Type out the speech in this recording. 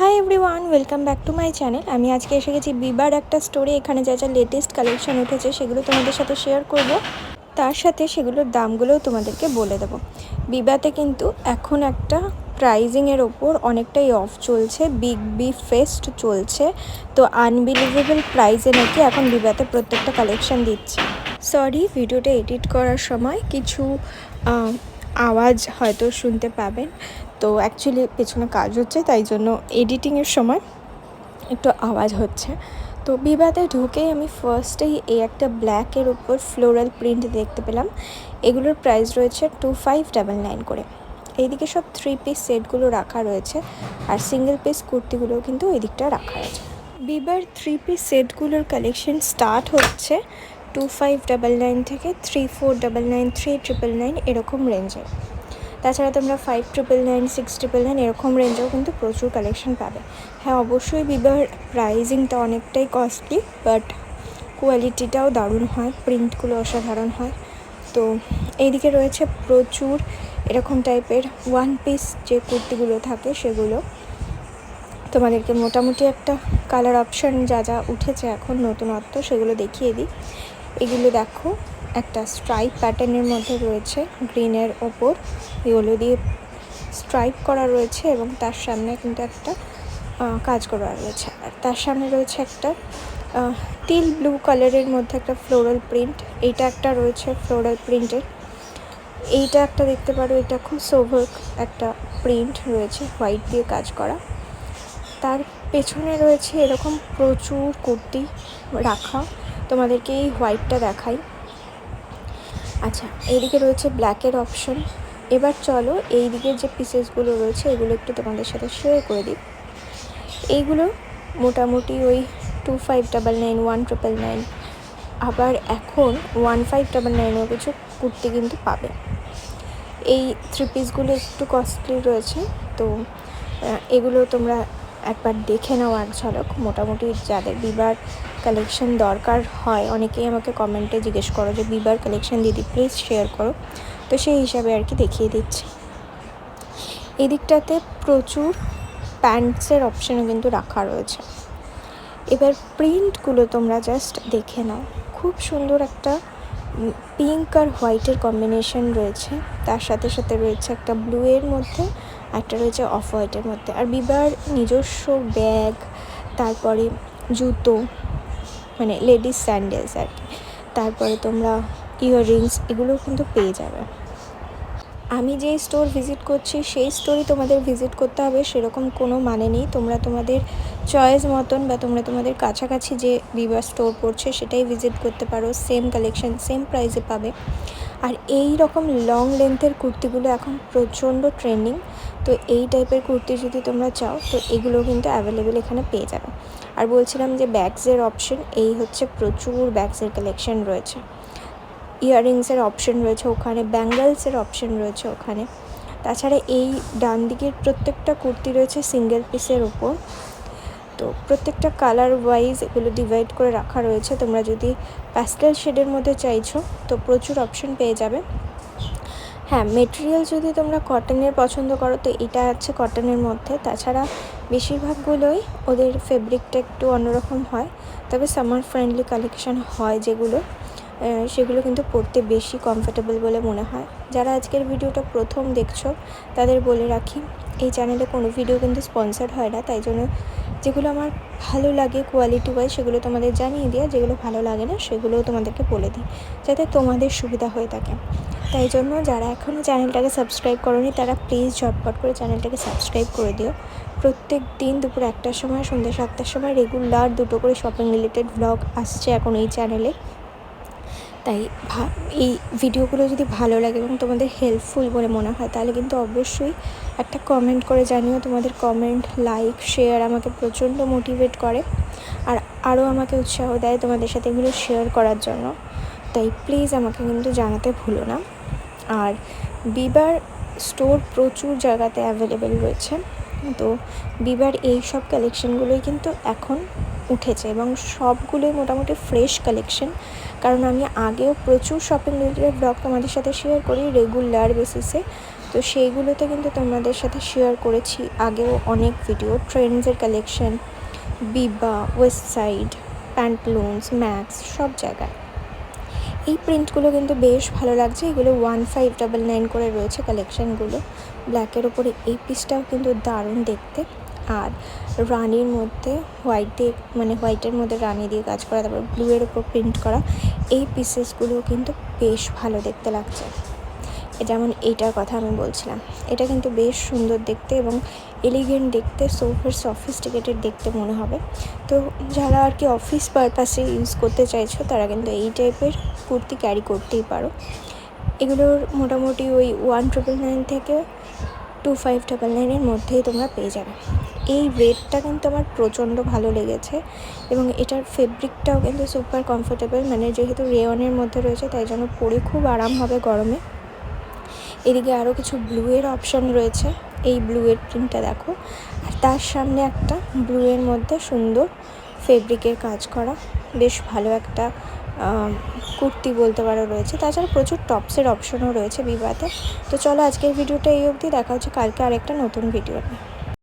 Hi everyone, welcome back to my channel. আমি আজকে এসে গেছি বিবার একটা স্টোরে। এখানে যা যা লেটেস্ট কালেকশন উঠেছে সেগুলো তোমাদের সাথে শেয়ার করব, তার সাথে সেগুলোর দামগুলোও তোমাদেরকে বলে দেবো। বিবাতে কিন্তু এখন একটা প্রাইজিংয়ের ওপর অনেকটাই অফ চলছে, বিগ বি ফেস্ট চলছে। তো আনবিলিভেবল প্রাইজে নাকি এখন বিবাতে প্রত্যেকটা কালেকশন দিচ্ছে। সরি, ভিডিওটা এডিট করার সময় কিছু আওয়াজ হয়তো শুনতে পাবেন। তো অ্যাকচুয়ালি পেছনে কাজ হচ্ছে, তাই জন্য এডিটিংয়ের সময় একটু আওয়াজ হচ্ছে। তো বিবাতে ঢুকেই আমি ফার্স্টেই এই একটা ব্ল্যাকের উপর ফ্লোরাল প্রিন্ট দেখতে পেলাম। এগুলোর প্রাইস রয়েছে 2599 করে। এইদিকে সব 3 পিস সেটগুলো রাখা রয়েছে, আর সিঙ্গেল পিস কুর্তিগুলোও কিন্তু ওই দিকটা রাখা আছে। বিবার 3 পিস সেটগুলোর কালেকশন স্টার্ট হচ্ছে 2599 থেকে 3499, 3999 এরকম রেঞ্জে। তাছাড়া তোমরা 5999, 699 এরকম রেঞ্জেও কিন্তু প্রচুর কালেকশন পাবে। হ্যাঁ, অবশ্যই বিবার প্রাইজিংটা অনেকটাই কস্টলি, বাট কোয়ালিটিটাও দারুণ হয়, প্রিন্টগুলো অসাধারণ হয়। তো এইদিকে রয়েছে প্রচুর এরকম টাইপের ওয়ান পিস যে কুর্তিগুলো থাকে সেগুলো। তোমাদেরকে মোটামুটি একটা কালার অপশান যা যা উঠেছে এখন নতুনত্ব সেগুলো দেখিয়ে দিই। এগুলো দেখো, একটা স্ট্রাইপ প্যাটার্নের মধ্যে রয়েছে, গ্রিনের ওপর ইয়েলো দিয়ে স্ট্রাইপ করা রয়েছে, এবং তার সামনে কিন্তু একটা কাজ করা রয়েছে। আর তার সামনে রয়েছে একটা টিল ব্লু কালারের মধ্যে একটা ফ্লোরাল প্রিন্ট। এইটা একটা রয়েছে ফ্লোরাল প্রিন্টের। এইটা একটা দেখতে পারো, এটা খুব সোভার একটা প্রিন্ট রয়েছে, হোয়াইট দিয়ে কাজ করা। তার পেছনে রয়েছে এরকম প্রচুর কুর্তি রাখা। তোমাদেরকে এই হোয়াইটটা দেখাই। আচ্ছা, এইদিকে রয়েছে ব্ল্যাকের অপশন। এবার চলো এই দিকের যে পিসেসগুলো রয়েছে এগুলো একটু তোমাদের সাথে শেয়ার করে দিই। এইগুলো মোটামুটি ওই 2599, 1999, আবার এখন 1599ও কিছু কুর্তি কিন্তু পাবে। এই 3 পিসগুলো একটু কস্টলি রয়েছে, তো এগুলো তোমরা একবার দেখে নাও এক ঝলক। মোটামুটি যাদের বিবার কালেকশন দরকার হয়, অনেকেই আমাকে কমেন্টে জিজ্ঞেস করো যে বিবার কালেকশন দিদি প্লিজ শেয়ার করো, তো সেই হিসাবে আর কি দেখিয়ে দিচ্ছি। এই দিকটাতে প্রচুর প্যান্টসের অপশানও কিন্তু রাখা রয়েছে। এবার প্রিন্টগুলো তোমরা জাস্ট দেখে নাও, খুব সুন্দর একটা পিঙ্ক আর হোয়াইটের কম্বিনেশন রয়েছে। তার সাথে সাথে রয়েছে একটা ব্লু এর মধ্যে, একটা রয়েছে অফ হোয়াইটের মধ্যে। আর বিবার নিজস্ব ব্যাগ, তারপরে জুতো, মানে লেডিস স্যান্ডেলস আর কি, তারপরে তোমরা ইয়াররিংস, এগুলো কিন্তু পেয়ে যাবে। আমি যেই স্টোর ভিজিট করছি সেই স্টোরই তোমাদের ভিজিট করতে হবে সেরকম কোনো মানে নেই। তোমরা তোমাদের চয়েস মতন বা তোমরা তোমাদের কাছাকাছি যে বিবার স্টোর পড়ছে সেটাই ভিজিট করতে পারো। সেম কালেকশন সেম প্রাইসে পাবে। আর এই রকম লং লেন্থের কুর্তিগুলো এখন প্রচণ্ড ট্রেন্ডিং। তো এই টাইপের কুর্তি যদি তোমরা চাও তো এগুলো কিন্তু অ্যাভেলেবেল এখানে পেয়ে যাবে। আর বলছিলাম যে ব্যাগসের অপশন, এই হচ্ছে প্রচুর ব্যাগসের কালেকশন রয়েছে, ইয়াররিংসের অপশন রয়েছে ওখানে, ব্যাঙ্গলসের অপশন রয়েছে ওখানে। তাছাড়া এই ডান দিকের প্রত্যেকটা কুর্তি রয়েছে সিঙ্গেল পিসের ওপর। তো প্রত্যেকটা কালার ওয়াইজ এগুলো ডিভাইড করে রাখা রয়েছে। তোমরা যদি প্যাস্টেল শেডের মধ্যে চাইছো তো প্রচুর অপশন পেয়ে যাবে। হ্যাঁ, মেটেরিয়াল যদি তোমরা কটনের পছন্দ করো তো এটা আছে কটনের মধ্যে। তাছাড়া বেশিরভাগগুলোই ওদের ফেব্রিকটা একটু অন্যরকম হয়, তবে সামার ফ্রেন্ডলি কালেকশন হয় যেগুলো, সেগুলো কিন্তু পরতে বেশি কমফোর্টেবল বলে মনে হয়। যারা আজকের ভিডিওটা প্রথম দেখছো তাদের বলে রাখি, এই চ্যানেলে কোনো ভিডিও কিন্তু স্পন্সার্ড হয় না, তাই জন্য যেগুলো আমার ভালো লাগে কোয়ালিটি ওয়াইজ সেগুলো তোমাদের জানিয়ে দিই, যেগুলো ভালো লাগে না সেগুলোও তোমাদেরকে বলে দিই, যাতে তোমাদের সুবিধা হয়ে থাকে। তাই জন্য যারা এখনও চ্যানেলটাকে সাবস্ক্রাইব করোনি তারা প্লিজ ঝটপট করে চ্যানেলটাকে সাবস্ক্রাইব করে দিও। প্রত্যেক দিন দুপুর 1টার সময়, সন্ধ্যে 7টার সময় রেগুলার 2টো করে শপিং রিলেটেড ব্লগ আসছে এখন এই চ্যানেলে। তাই এই ভিডিওগুলো যদি ভালো লাগে এবং তোমাদের হেল্পফুল বলে মনে হয় তাহলে কিন্তু অবশ্যই একটা কমেন্ট করে জানিও। তোমাদের কমেন্ট, লাইক, শেয়ার আমাকে প্রচণ্ড মোটিভেট করে, আর আরও আমাকে উৎসাহ দেয় তোমাদের সাথে এগুলো শেয়ার করার জন্য। তাই প্লিজ আমাকে কিন্তু জানাতে ভুলো না। আর বিবার স্টোর প্রচুর জায়গাতে অ্যাভেলেবেল রয়েছে। তো বিবার এই সব কালেকশানগুলোই কিন্তু এখন উঠেছে, এবং সবগুলোই মোটামুটি ফ্রেশ কালেকশন। কারণ আমি আগেও প্রচুর শপিং রিলেটেড ব্লগ তোমাদের সাথে শেয়ার করি রেগুলার বেসিসে। তো সেইগুলোতে কিন্তু তোমাদের সাথে শেয়ার করেছি আগেও অনেক ভিডিও, ট্রেন্ডসের কালেকশন, বিবা, ওয়েস্ট সাইড, প্যান্টলুন্স, ম্যাক্স, সব জায়গায়। এই প্রিন্টগুলো কিন্তু বেশ ভালো লাগছে। এগুলো 1599 করে রয়েছে কালেকশানগুলো। ব্ল্যাকের ওপরে এই পিসটাও কিন্তু দারুণ দেখতে। আর রানির মধ্যে হোয়াইট দিয়ে, মানে হোয়াইটের মধ্যে রানি দিয়ে কাজ করা, তারপর ব্লুয়ের ওপর প্রিন্ট করা এই পিসেসগুলো কিন্তু বেশ ভালো দেখতে লাগছে। যেমন এইটার কথা আমি বলছিলাম, এটা কিন্তু বেশ সুন্দর দেখতে এবং এলিগেন্ট দেখতে, সোফার সফিস্টিকেটেড দেখতে মনে হবে। তো যারা আর কি অফিস পারপাসে ইউজ করতে চাইছো তারা কিন্তু এই টাইপের কুর্তি ক্যারি করতেই পারো। এগুলোর মোটামুটি ওই 1999 থেকে 2599-এর মধ্যেই তোমরা পেয়ে যাবে। এই রেটটা কিন্তু আমার প্রচণ্ড ভালো লেগেছে এবং এটার ফেব্রিকটাও কিন্তু সুপার কমফোর্টেবল, মানে যেহেতু রেয়নের মধ্যে রয়েছে তাই জন্য পরে খুব আরাম হবে গরমে। এদিকে আরও কিছু ব্লুয়ের অপশান রয়েছে, এই ব্লুয়ের প্রিন্টটা দেখো, আর তার সামনে একটা ব্লুয়ের মধ্যে সুন্দর ফেব্রিকের কাজ করা বেশ ভালো একটা কুর্তি বলতে পারো রয়েছে। তাছাড়া প্রচুর টপসের অপশনও রয়েছে বিবাতে। তো চলো আজকের ভিডিওটা এই অবধি, দেখা হচ্ছে কালকে আরেকটা নতুন ভিডিও নিয়ে।